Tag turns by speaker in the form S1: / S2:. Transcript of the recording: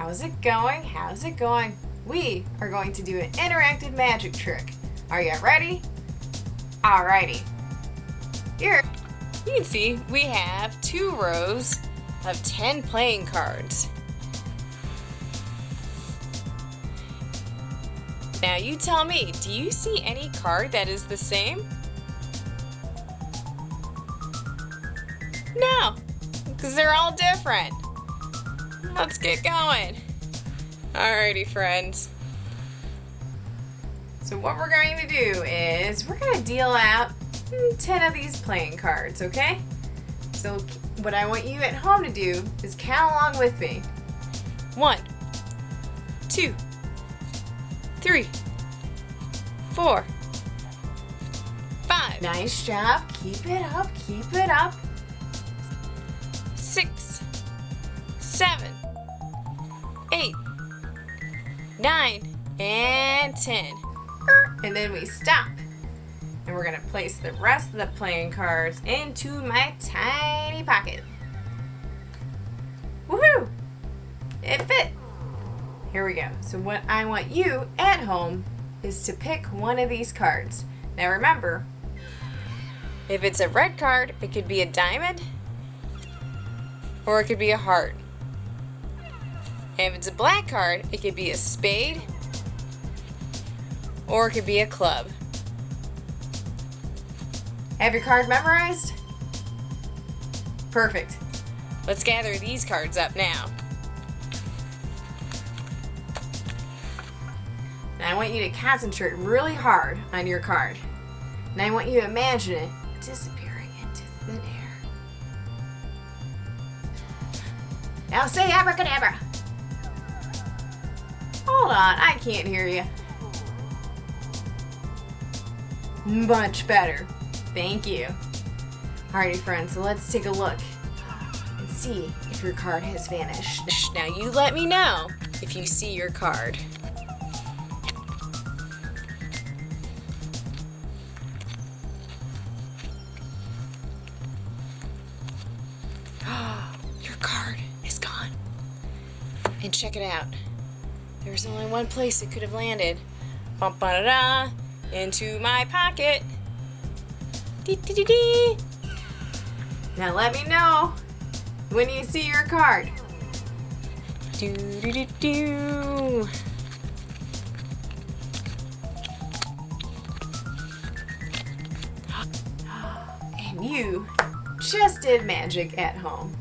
S1: How's it going? How's it going? We are going to do an interactive magic trick. Are you ready? Alrighty. Here, you can see we have 2 rows of 10 playing cards. Now you tell me, do you see any card that is the same? No, because they're all different. Let's get going. Alrighty, friends. So what we're going to do is we're going to deal out 10 of these playing cards, okay? So what I want you at home to do is count along with me. 1, 2, 3, 4, 5. Nice job. Keep it up. Keep it up. 6, 7, 8, 9, and 10. And then we stop. And we're going to place the rest of the playing cards into my tiny pocket. Woohoo! It fit. Here we go. So what I want you at home is to pick one of these cards. Now remember, if it's a red card, it could be a diamond or it could be a heart. And if it's a black card, it could be a spade or it could be a club. Have your card memorized? Perfect. Let's gather these cards up now. And I want you to concentrate really hard on your card. And I want you to imagine it disappearing into thin air. Now say abracadabra. Hold on, I can't hear you. Much better. Thank you. Alrighty, friends, so let's take a look and see if your card has vanished. Now you let me know if you see your card. Your card is gone. And check it out. There's only one place it could have landed. Bum-ba-da-da, into my pocket. Dee-dee-dee-dee. Now let me know when you see your card. Do-do-do-do. And you just did magic at home.